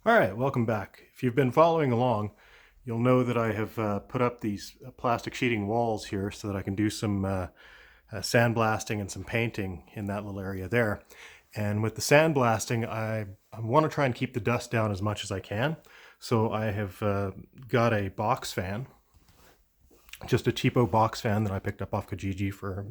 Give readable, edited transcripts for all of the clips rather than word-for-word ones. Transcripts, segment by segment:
All right, welcome back. If you've been following along, you'll know that I have put up these plastic sheeting walls here so that I can do some sandblasting and some painting in that little area there. And with the sandblasting, I want to try and keep the dust down as much as I can. So I have got a box fan, just a cheapo box fan that I picked up off Kijiji for,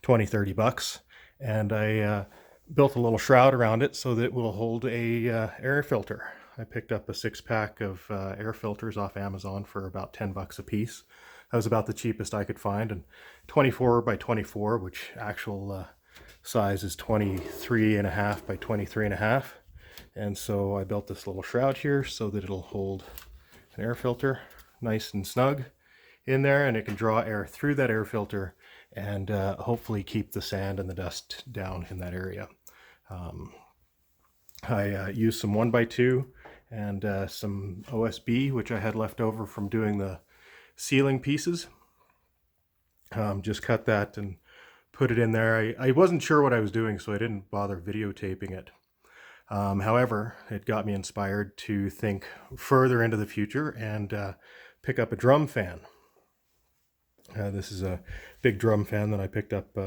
20, 30 bucks. And I built a little shroud around it so that it will hold a air filter. I picked up a 6-pack of air filters off Amazon for about 10 bucks a piece. That was about the cheapest I could find, and 24 by 24, which actual size is 23.5 by 23.5. And so I built this little shroud here so that it'll hold an air filter nice and snug in there, and it can draw air through that air filter and hopefully keep the sand and the dust down in that area. I used some 1x2 and some OSB, which I had left over from doing the ceiling pieces. Just cut that and put it in there. I wasn't sure what I was doing, so I didn't bother videotaping it. However, it got me inspired to think further into the future and pick up a drum fan. This is a big drum fan that I picked up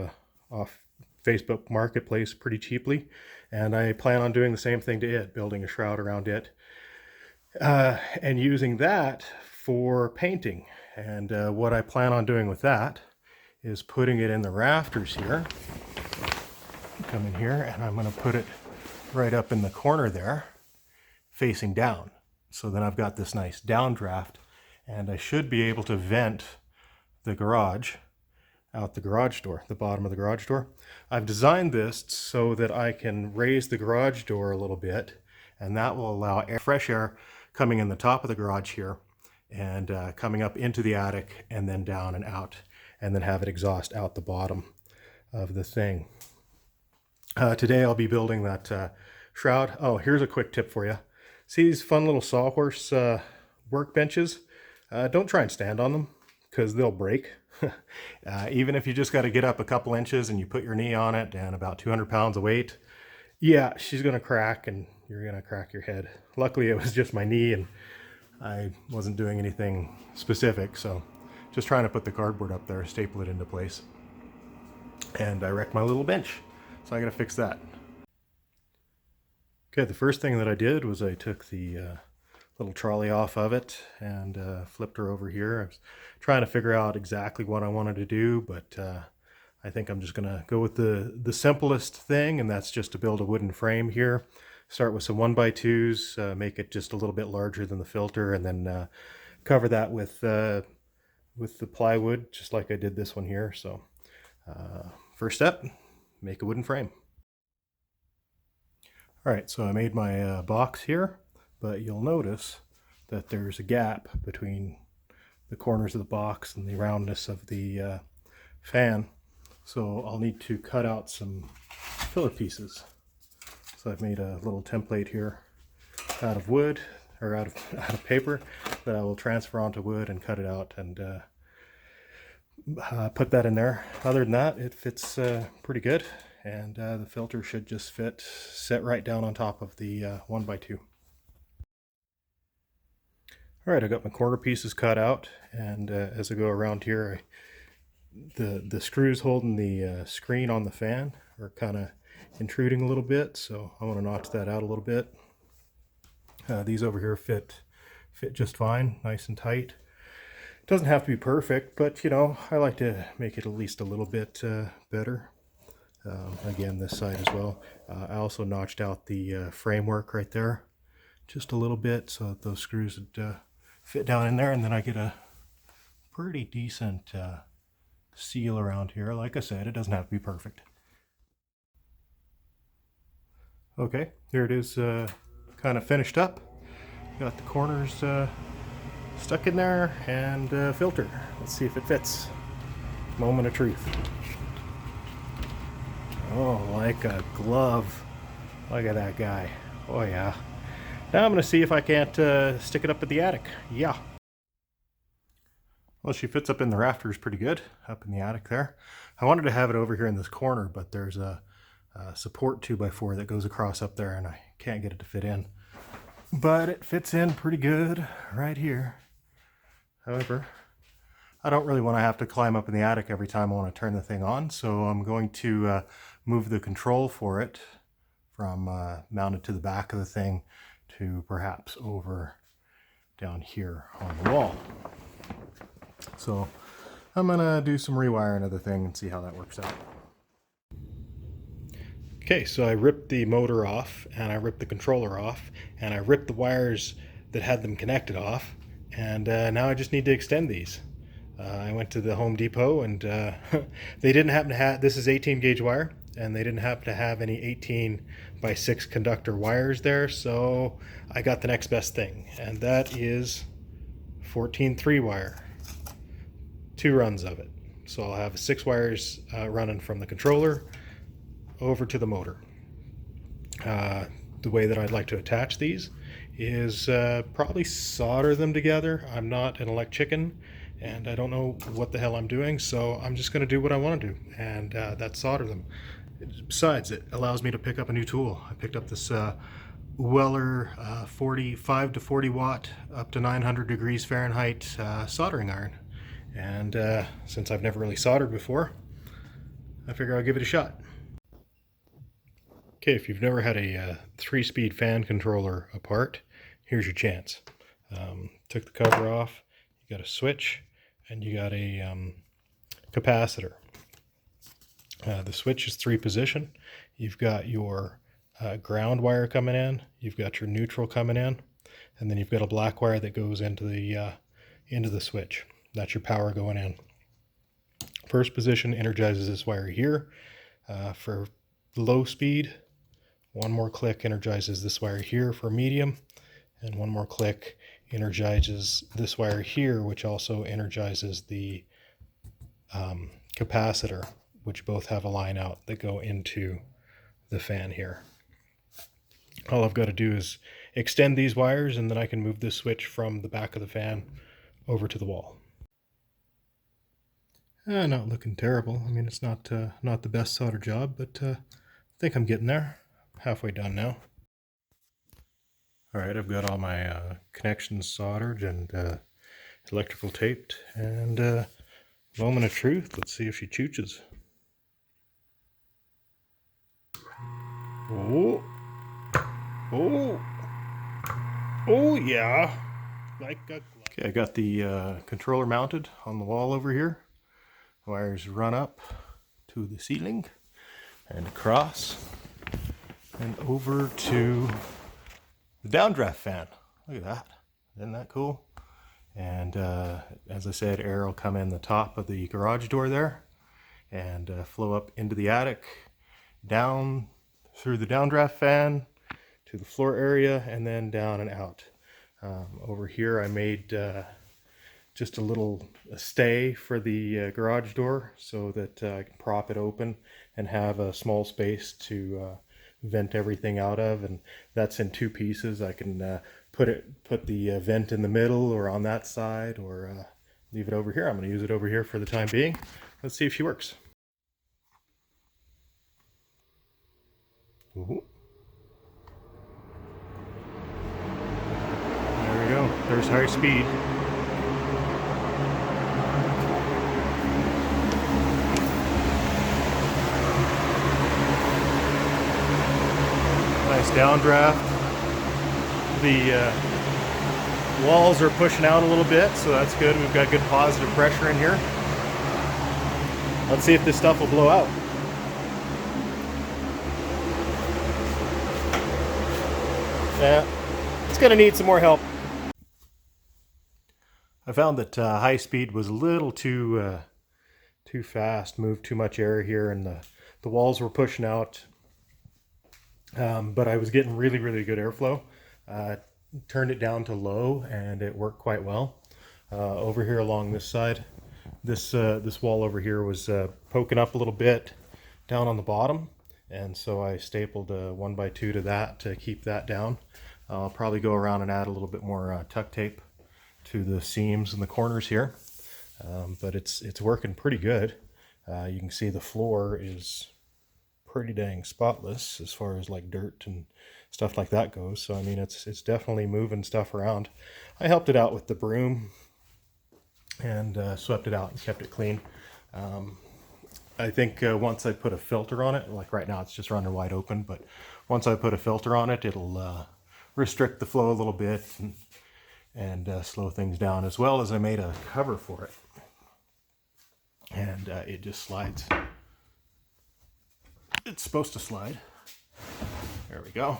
off Facebook Marketplace pretty cheaply, and I plan on doing the same thing to it, building a shroud around it, and using that for painting. And what I plan on doing with that is putting it in the rafters here. Come in here, and I'm going to put it right up in the corner there, facing down. So then I've got this nice downdraft, and I should be able to vent the garage out the garage door, the bottom of the garage door. I've designed this so that I can raise the garage door a little bit, and that will allow fresh air coming in the top of the garage here and coming up into the attic and then down and out, and then have it exhaust out the bottom of the thing. Today I'll be building that shroud. Oh, here's a quick tip for you. See these fun little sawhorse workbenches? Don't try and stand on them, because they'll break. Even if you just got to get up a couple inches and you put your knee on it and about 200 pounds of weight, yeah, she's going to crack and you're going to crack your head. Luckily, it was just my knee and I wasn't doing anything specific, so just trying to put the cardboard up there, staple it into place. And I wrecked my little bench, so I got to fix that. Okay, the first thing that I did was I took the little trolley off of it and flipped her over here. I was trying to figure out exactly what I wanted to do, but I think I'm just gonna go with the simplest thing, and that's just to build a wooden frame here. Start with some 1x2s, make it just a little bit larger than the filter, and then cover that with the plywood, just like I did this one here. So first step, make a wooden frame. All right, so I made my box here, but you'll notice that there's a gap between the corners of the box and the roundness of the fan. So I'll need to cut out some filler pieces. So I've made a little template here out of wood, or out of paper, that I will transfer onto wood and cut it out and put that in there. Other than that, it fits pretty good, and the filter should just set right down on top of the 1x2. All right, I got my corner pieces cut out, and as I go around here, the screws holding the screen on the fan are kind of intruding a little bit, so I want to notch that out a little bit. These over here fit just fine, nice and tight. It doesn't have to be perfect, but I like to make it at least a little bit better. Again, this side as well. I also notched out the framework right there just a little bit so that those screws would fit down in there, and then I get a pretty decent seal around here. Like I said, it doesn't have to be perfect. Okay, here it is, kind of finished up. Got the corners stuck in there, and filter. Let's see if it fits. Moment of truth. Oh, like a glove. Look at that guy. Oh yeah. Now I'm going to see if I can't stick it up at the attic. Yeah. Well, she fits up in the rafters pretty good, up in the attic there. I wanted to have it over here in this corner, but there's a support 2x4 that goes across up there, and I can't get it to fit in. but it fits in pretty good right here. However, I don't really want to have to climb up in the attic every time I want to turn the thing on, so I'm going to move the control for it from mounted to the back of the thing to perhaps over down here on the wall. So I'm gonna do some rewiring of the thing and see how that works out. Okay, so I ripped the motor off, and I ripped the controller off, and I ripped the wires that had them connected off, and now I just need to extend these. I went to the Home Depot, and they didn't happen to have, this is 18 gauge wire, and they didn't happen to have any 18 by 6 conductor wires there, so I got the next best thing, and that is 14-3 wire. 2 runs of it. So I'll have 6 wires running from the controller over to the motor. The way that I'd like to attach these is probably solder them together. I'm not an electrician and I don't know what the hell I'm doing, so I'm just going to do what I want to do, and that's solder them. Besides, it allows me to pick up a new tool. I picked up this Weller 45 to 40 watt up to 900 degrees Fahrenheit soldering iron, and since I've never really soldered before, I figure I'll give it a shot. Okay, if you've never had a 3-speed fan controller apart, here's your chance. Took the cover off, you got a switch, and you got a capacitor. The switch is 3-position. You've got your ground wire coming in, you've got your neutral coming in, and then you've got a black wire that goes into the switch. That's your power going in. First position energizes this wire here. For low speed, one more click energizes this wire here for medium, and one more click energizes this wire here, which also energizes the capacitor, which both have a line out that go into the fan here. All I've got to do is extend these wires, and then I can move this switch from the back of the fan over to the wall. Not looking terrible. I mean, it's not the best solder job, but I think I'm getting there. Halfway done now. All right, I've got all my connections soldered and electrical taped, and moment of truth. Let's see if she chooches. Oh, oh, oh yeah! Like a glove. Okay, I got the controller mounted on the wall over here. Wires run up to the ceiling and across and over to the downdraft fan. Look at that. Isn't that cool? And as I said, air will come in the top of the garage door there and flow up into the attic, down through the downdraft fan to the floor area, and then down and out. Over here I made just a little stay for the garage door so that I can prop it open and have a small space to vent everything out of, and that's in 2 pieces. I can put the vent in the middle or on that side, or leave it over here. I'm going to use it over here for the time being. Let's see if she works. Ooh. There we go. There's high speed. Nice downdraft. The walls are pushing out a little bit, so that's good. We've got good positive pressure in here. Let's see if this stuff will blow out. Yeah, it's gonna need some more help. I found that high speed was a little too fast, moved too much air here, and the walls were pushing out. But I was getting really good airflow. Turned it down to low, and it worked quite well. Over here along this side, this wall over here was poking up a little bit down on the bottom, and so I stapled 1x2 to that to keep that down. I'll probably go around and add a little bit more tuck tape to the seams and the corners here, but it's working pretty good. You can see the floor is pretty dang spotless as far as like dirt and stuff like that goes. So I mean, it's definitely moving stuff around. I helped it out with the broom and swept it out and kept it clean. I think once I put a filter on it, like right now it's just running wide open, but once I put a filter on it, it'll restrict the flow a little bit and slow things down, as well as I made a cover for it. And it just slides. It's supposed to slide. There we go.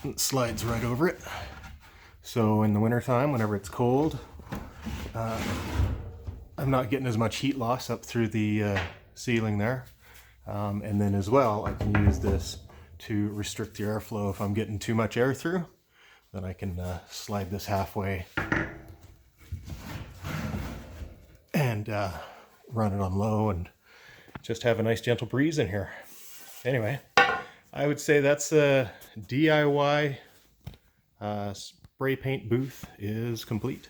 It slides right over it. So in the wintertime, whenever it's cold, I'm not getting as much heat loss up through the ceiling there. And then as well, I can use this to restrict the airflow. If I'm getting too much air through, then I can slide this halfway and run it on low and just have a nice gentle breeze in here. Anyway, I would say that's a DIY spray paint booth is complete.